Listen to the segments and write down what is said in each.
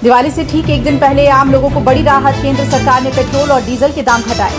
दिवाली से ठीक एक दिन पहले आम लोगों को बड़ी राहत। केंद्र सरकार ने पेट्रोल और डीजल के दाम घटाए।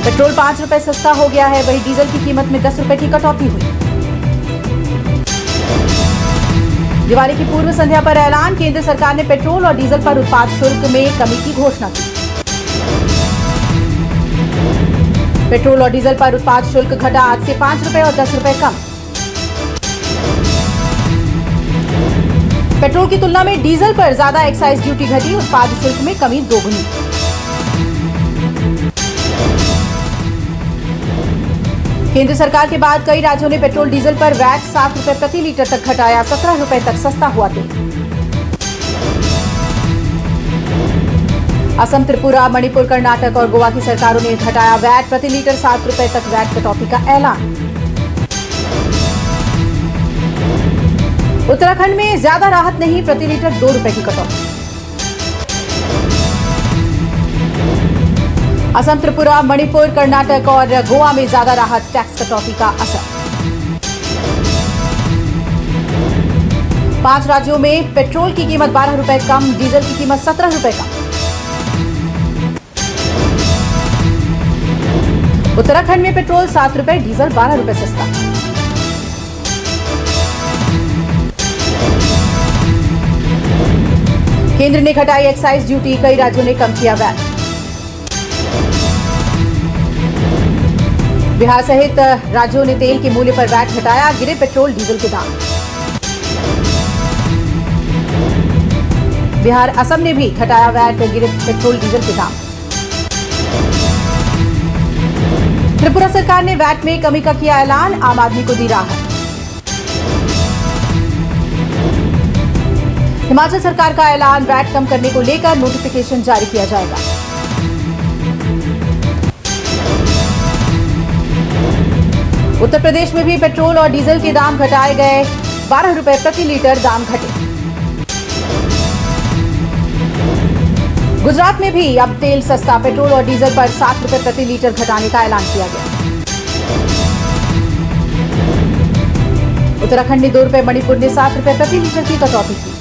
पेट्रोल 5 रुपए सस्ता हो गया है, वहीं डीजल की कीमत में 10 रुपए की कटौती हुई। दिवाली की पूर्व संध्या पर ऐलान। केंद्र सरकार ने पेट्रोल और डीजल पर उत्पाद शुल्क में कमी की घोषणा की। पेट्रोल और डीजल पर उत्पाद शुल्क घटा, आज से 5 रुपए और 10 रुपए कम। पेट्रोल की तुलना में डीजल पर ज्यादा एक्साइज ड्यूटी घटी, उत्पाद शुल्क में कमी दोगुनी। केंद्र सरकार के बाद कई राज्यों ने पेट्रोल डीजल पर वैट 7 रुपए प्रति लीटर तक घटाया, 17 रुपए तक सस्ता हुआ तेल। असम, त्रिपुरा, मणिपुर, कर्नाटक और गोवा की सरकारों ने घटाया वैट, प्रति लीटर 7 रुपए तक वैट कटौती का ऐलान। उत्तराखंड में ज्यादा राहत नहीं, प्रति लीटर 2 रुपए की कटौती। असम, त्रिपुरा, मणिपुर, कर्नाटक और गोवा में ज्यादा राहत, टैक्स कटौती का असर। 5 राज्यों में पेट्रोल की कीमत 12 रुपए कम, डीजल की कीमत 17 रुपए कम। उत्तराखंड में पेट्रोल 7 रुपए, डीजल 12 रुपए सस्ता। केंद्र ने घटाई एक्साइज ड्यूटी, कई राज्यों ने कम किया वैट। बिहार सहित राज्यों ने तेल के मूल्य पर वैट घटाया, गिरे पेट्रोल डीजल के दाम। बिहार, असम ने भी घटाया वैट, गिरे पेट्रोल डीजल के दाम। त्रिपुरा सरकार ने वैट में कमी का किया ऐलान, आम आदमी को दी राहत। हिमाचल सरकार का ऐलान, वैट कम करने को लेकर नोटिफिकेशन जारी किया जाएगा। उत्तर प्रदेश में भी पेट्रोल और डीजल के दाम घटाए गए, 12 रुपए प्रति लीटर दाम घटे। गुजरात में भी अब तेल सस्ता, पेट्रोल और डीजल पर 7 रुपए प्रति लीटर घटाने का ऐलान किया गया। उत्तराखंड ने 2 रुपए, मणिपुर ने 7 रुपए प्रति लीटर की कटौती की।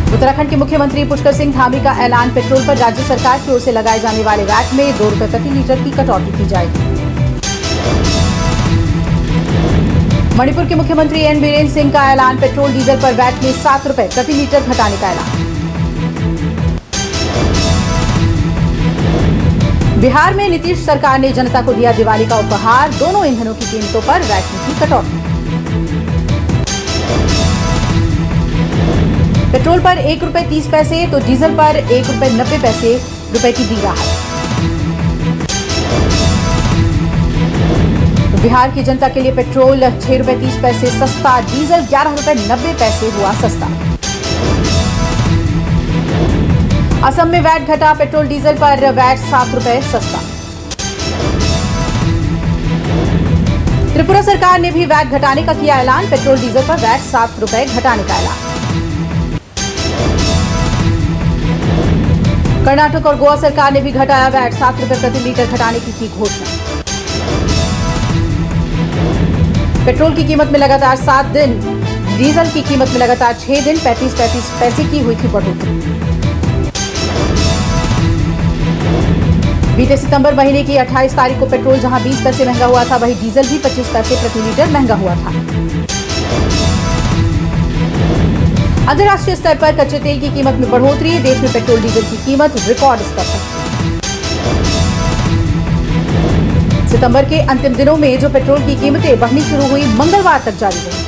उत्तराखंड के मुख्यमंत्री पुष्कर सिंह धामी का ऐलान, पेट्रोल पर राज्य सरकार की ओर से लगाए जाने वाले वैट में 2 रुपए प्रति लीटर की कटौती की जाएगी। मणिपुर के मुख्यमंत्री एन बीरेन सिंह का ऐलान, पेट्रोल डीजल पर वैट में 7 रुपए प्रति लीटर घटाने का ऐलान। बिहार में नीतीश सरकार ने जनता को दिया दिवाली का उपहार, दोनों ईंधनों की कीमतों पर वैट में की कटौती। पेट्रोल पर 1 रुपए 30 पैसे तो डीजल पर 1 रुपए 90 पैसे रुपए की दी राहत। बिहार की जनता के लिए पेट्रोल 6 रुपए 30 पैसे सस्ता, डीजल 11 रुपए 90 पैसे हुआ सस्ता। असम में वैट घटा, पेट्रोल डीजल पर वैट 7 रुपए सस्ता। त्रिपुरा सरकार ने भी वैट घटाने का किया ऐलान, पेट्रोल डीजल पर वैट 7 रुपए घटाने का ऐलान। कर्नाटक और गोवा सरकार ने भी घटाया वैट, 7 रुपए प्रति लीटर घटाने की घोषणा। पेट्रोल की कीमत में लगातार 7 दिन, डीजल की कीमत में लगातार 6 दिन 35-35 पैसे की हुई थी बढ़ोतरी। बीते सितंबर महीने की 28 तारीख को पेट्रोल जहां 20 पैसे महंगा हुआ था, वहीं डीजल भी 25 पैसे प्रति लीटर महंगा हुआ था। अंतर्राष्ट्रीय स्तर पर कच्चे तेल की कीमत में बढ़ोतरी, देश में पेट्रोल डीजल की कीमत रिकॉर्ड स्तर पर। सितंबर के अंतिम दिनों में जो पेट्रोल की कीमतें बढ़नी शुरू हुई, मंगलवार तक जारी रही।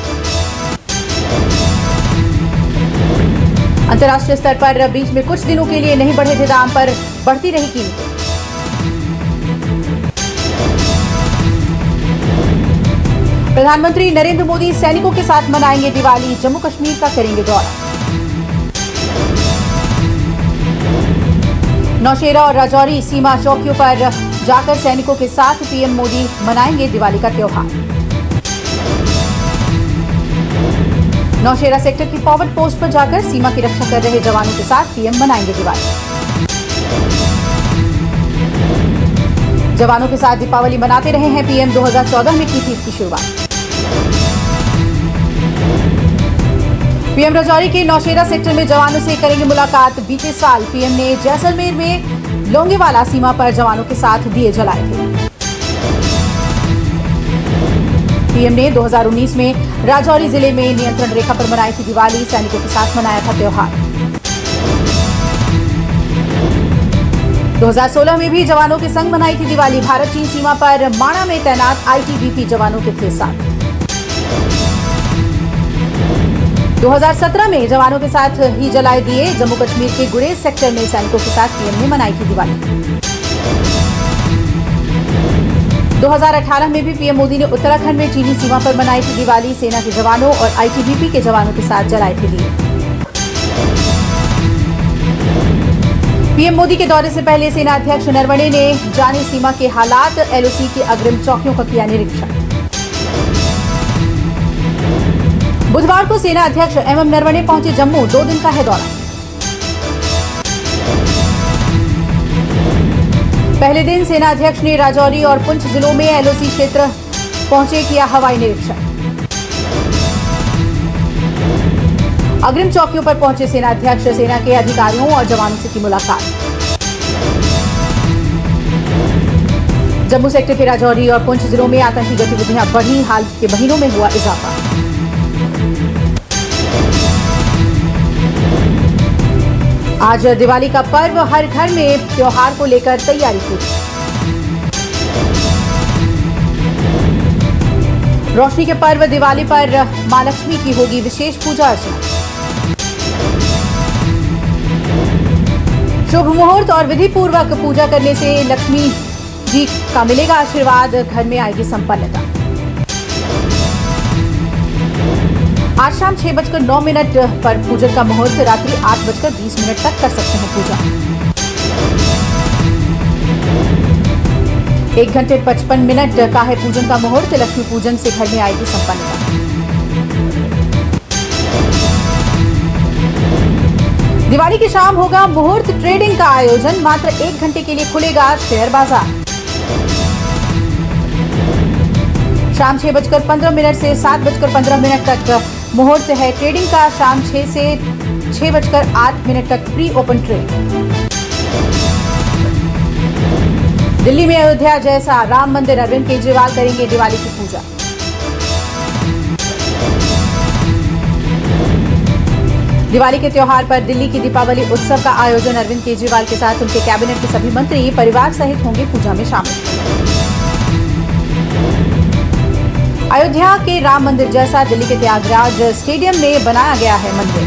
अंतर्राष्ट्रीय स्तर पर बीच में कुछ दिनों के लिए नहीं बढ़े थे दाम, पर बढ़ती रही कीमतें। प्रधानमंत्री नरेंद्र मोदी सैनिकों के साथ मनाएंगे दिवाली, जम्मू कश्मीर का करेंगे दौरा। नौशेरा और राजौरी सीमा चौकियों पर जाकर सैनिकों के साथ पीएम मोदी मनाएंगे दिवाली का त्योहार। नौशेरा सेक्टर की फॉरवर्ड पोस्ट पर जाकर सीमा की रक्षा कर रहे जवानों के साथ पीएम मनाएंगे दिवाली। जवानों के साथ दीपावली मनाते रहे हैं पीएम। 2014 में की थी इसकी शुरुआत। पीएम राजौरी के नौशेरा सेक्टर में जवानों से करेंगे मुलाकात। बीते साल पीएम ने जैसलमेर में लोंगेवाला सीमा पर जवानों के साथ दिए जलाए थे। पीएम ने 2019 में राजौरी जिले में नियंत्रण रेखा पर मनाई थी दिवाली। सैनिकों के साथ मनाया था त्योहार। 2016 में भी जवानों के संग मनाई थी दिवाली। भारत चीन सीमा पर माणा में तैनात आईटीबीपी जवानों के थे साथ। 2017 में जवानों के साथ ही जलाए दिए। जम्मू कश्मीर के गुरेज सेक्टर में सैनिकों के साथ पीएम ने मनाई थी दिवाली। 2018 में भी पीएम मोदी ने उत्तराखंड में चीनी सीमा पर मनाई थी दिवाली। सेना के जवानों और आईटीबीपी के जवानों के साथ जलाए थे दिए। पीएम मोदी के दौरे से पहले सेना अध्यक्ष नरवणे ने जाने सीमा के हालात। एलओसी की अग्रिम चौकियों का किया निरीक्षण। बुधवार को सेना अध्यक्ष एमएम नरवणे पहुंचे जम्मू। 2 दिन का है दौरा। पहले दिन सेना अध्यक्ष ने राजौरी और पुंछ जिलों में एलओसी क्षेत्र पहुंचे, किया हवाई निरीक्षण। अग्रिम चौकियों पर पहुंचे सेना अध्यक्ष। सेना के अधिकारियों और जवानों से की मुलाकात। जम्मू सेक्टर के राजौरी और पुंछ जिलों में आतंकी गतिविधियां बढ़ी। हाल के महीनों में हुआ इजाफा। आज दिवाली का पर्व, हर घर में त्योहार को लेकर तैयारी पूरी। रोशनी के पर्व दिवाली पर मां लक्ष्मी की होगी विशेष पूजा अर्चना। शुभ मुहूर्त और विधि पूर्वक पूजा करने से लक्ष्मी जी का मिलेगा आशीर्वाद। घर में आएगी संपन्नता। आज शाम 6:09 पर पूजन का मुहूर्त। रात्रि 8:20 तक कर सकते हैं पूजा। 1 घंटे 55 मिनट का है पूजन का मुहूर्त। लक्ष्मी पूजन से घर में आएगी संपन्नता। दिवाली की शाम होगा मुहूर्त ट्रेडिंग का आयोजन। मात्र 1 घंटे के लिए खुलेगा शेयर बाजार। शाम 6:15 से 7:15 तक मुहूर्त है ट्रेडिंग का। शाम 6 से 6:08 तक प्री ओपन ट्रेड। दिल्ली में अयोध्या जैसा राम मंदिर। अरविंद केजरीवाल करेंगे दिवाली की पूजा। दिवाली के त्योहार पर दिल्ली की दीपावली उत्सव का आयोजन। अरविंद केजरीवाल के साथ उनके कैबिनेट के सभी मंत्री परिवार सहित होंगे पूजा में शामिल। अयोध्या के राम मंदिर जैसा दिल्ली के त्यागराज स्टेडियम में बनाया गया है मंदिर।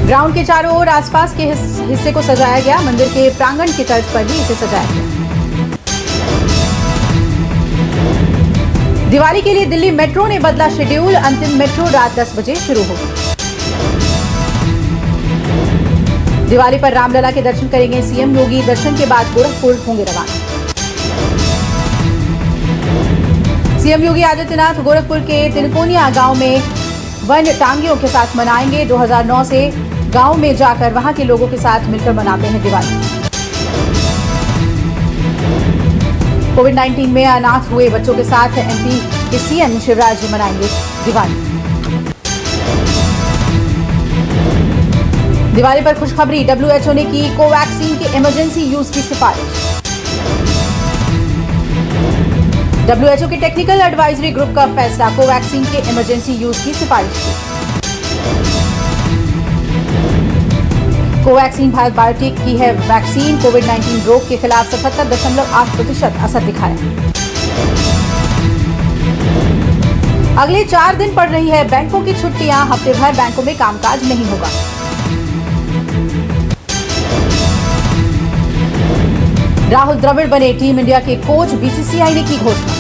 ग्राउंड के चारों ओर आसपास के हिस्से को सजाया गया। मंदिर के प्रांगण की तर्ज पर भी इसे सजाया गया। दिवाली के लिए दिल्ली मेट्रो ने बदला शेड्यूल। अंतिम मेट्रो रात 10 बजे शुरू होगी। दिवाली पर रामलला के दर्शन करेंगे सीएम योगी। दर्शन के बाद गोरखपुर होंगे रवाना। सीएम योगी आदित्यनाथ गोरखपुर के तिनकोनिया गांव में वन टांगियों के साथ मनाएंगे। 2009 से गांव में जाकर वहां के लोगों के साथ मिलकर मनाते हैं दिवाली। कोविड-19 में अनाथ हुए बच्चों के साथ एमपी के सीएम शिवराज मनाएंगे दिवाली। दिवाली पर खुशखबरी। डब्ल्यूएचओ ने की कोवैक्सीन के इमरजेंसी यूज की सिफारिश। डब्ल्यूएचओ के टेक्निकल एडवाइजरी ग्रुप का फैसला। कोवैक्सीन के इमरजेंसी यूज की सिफारिश की। कोवैक्सीन भारत बायोटेक की है वैक्सीन। कोविड-19 रोग के खिलाफ 77.8% असर दिखाया। अगले 4 दिन पड़ रही है बैंकों की छुट्टियां। हफ्ते भर बैंकों में कामकाज नहीं होगा। राहुल द्रविड़ बने टीम इंडिया के कोच। बीसीसीआई ने की घोषणा।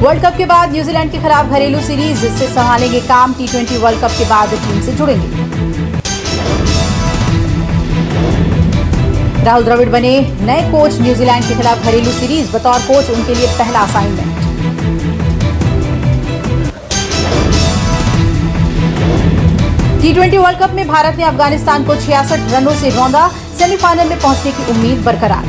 वर्ल्ड कप के बाद न्यूजीलैंड के खिलाफ घरेलू सीरीज से संभालेंगे काम। T20 वर्ल्ड कप के बाद टीम से जुड़ेंगे। राहुल द्रविड़ बने नए कोच। न्यूजीलैंड के खिलाफ घरेलू सीरीज बतौर कोच उनके लिए पहला असाइनमेंट। T20 वर्ल्ड कप में भारत ने अफगानिस्तान को 66 रनों से रौंदा, सेमीफाइनल में पहुंचने की उम्मीद बरकरार।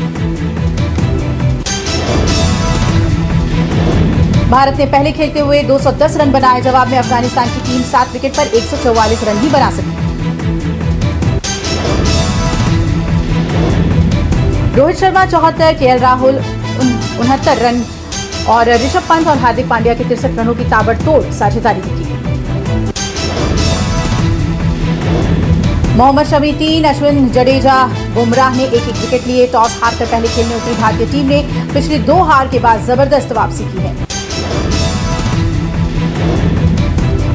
भारत ने पहले खेलते हुए 210 रन बनाए, जवाब में अफगानिस्तान की टीम 7 विकेट पर 144 रन ही बना सकी। रोहित शर्मा 74, केएल राहुल 69 रन और ऋषभ पंत और हार्दिक पांड्या के 63 रनों की ताबड़तोड़ साझेदारी दिखी। मोहम्मद शमी 3, अश्विन, जडेजा, बुमराह ने एक विकेट लिए। टॉस हारकर पहले खेलने उतरी भारतीय टीम ने पिछली 2 हार के बाद जबरदस्त वापसी की है।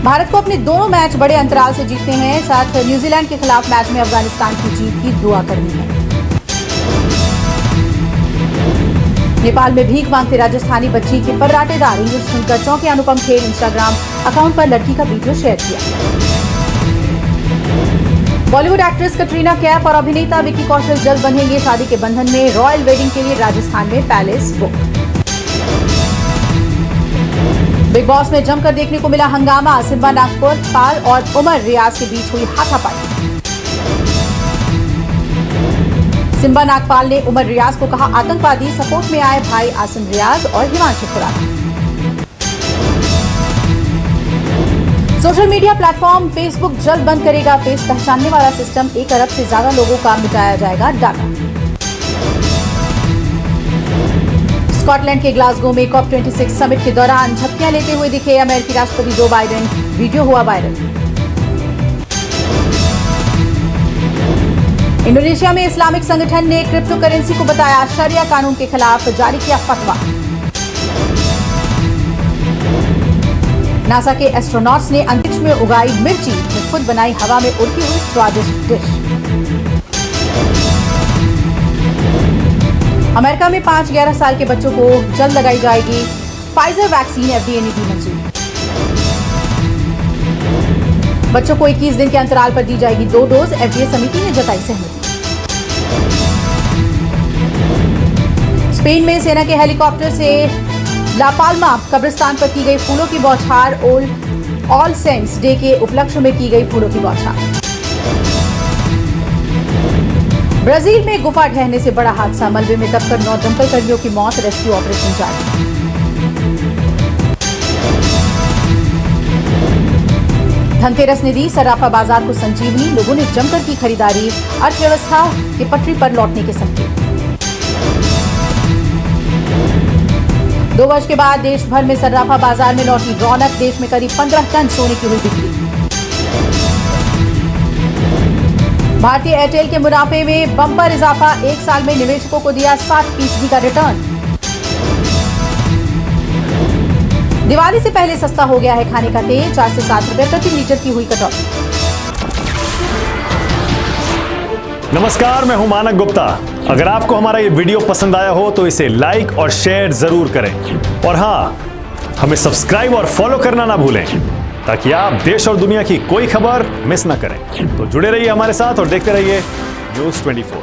भारत को अपने दोनों मैच बड़े अंतराल से जीतने हैं, साथ न्यूजीलैंड के खिलाफ मैच में अफगानिस्तान की जीत की दुआ करनी है। नेपाल में भीख मांगते राजस्थानी बच्ची की फर्राटेदार इंग्लिश सुनकर चौंके अनुपम खेर इंस्टाग्राम अकाउंट पर लड़की का वीडियो शेयर किया। बॉलीवुड एक्ट्रेस कटरीना कैफ और अभिनेता विकी कौशल जल्द बंधेंगे शादी के बंधन में, रॉयल वेडिंग के लिए राजस्थान में पैलेस बुक। बिग बॉस में जमकर देखने को मिला हंगामा, सिम्बा नागपाल और उमर रियाज के बीच हुई हाथापाई। सिम्बा नागपाल ने उमर रियाज को कहा आतंकवादी, सपोर्ट में आए भाई आसिम रियाज और Himanshu Khurana. Social media platform Facebook जल्द बंद करेगा फेस पहचानने वाला सिस्टम, 1 अरब से ज्यादा लोगों का मिटाया जाएगा डाटा। स्कॉटलैंड के ग्लासगो में COP26 समिट के दौरान झपकियां लेते हुए दिखे अमेरिकी राष्ट्रपति जो बाइडेन, वीडियो हुआ वायरल। इंडोनेशिया में इस्लामिक संगठन ने क्रिप्टो करेंसी को बताया शरिया कानून के खिलाफ, जारी किया फतवा। नासा के एस्ट्रोनॉट्स ने अंतरिक्ष में उगाई मिर्ची, खुद बनाई हवा में उड़ती हुई स्वादिष्ट डिश। अमेरिका में 5-11 साल के बच्चों को जल्द लगाई जाएगी फाइजर वैक्सीन, FDA ने दी मंजूरी। बच्चों को 21 दिन के अंतराल पर दी जाएगी 2 डोज, FDA समिति ने जताई सहमति। स्पेन में सेना के हेलीकॉप्टर से ला पाल्मा कब्रिस्तान पर की गई फूलों की बौछार, ऑल सेंट्स डे के उपलक्ष्य में की गई फूलों की बौछार। ब्राजील में गुफा ढहने से बड़ा हादसा, मलबे में दबकर 9 दमकल कर्मियों की मौत, रेस्क्यू ऑपरेशन जारी। धनतेरस ने दी सराफा बाजार को संजीवनी, लोगों ने जमकर की खरीदारी, अर्थव्यवस्था के पटरी पर लौटने के संकेत। 2 वर्ष के बाद देश भर में सराफा बाजार में लौटी रौनक, देश में करीब 15 टन सोने की हुई बिक्री। भारतीय एयरटेल के मुनाफे में बम्पर इजाफा, 1 साल में निवेशकों को दिया 60% का रिटर्न। दिवाली से पहले सस्ता हो गया है खाने का तेल, 4 से 7 रुपए प्रति लीटर की हुई कटौती। नमस्कार, मैं हूं मानक गुप्ता। अगर आपको हमारा ये वीडियो पसंद आया हो तो इसे लाइक और शेयर जरूर करें, और हाँ, हमें सब्सक्राइब और फॉलो करना ना भूलें ताकि आप देश और दुनिया की कोई खबर मिस ना करें। तो जुड़े रहिए हमारे साथ और देखते रहिए न्यूज़ 24।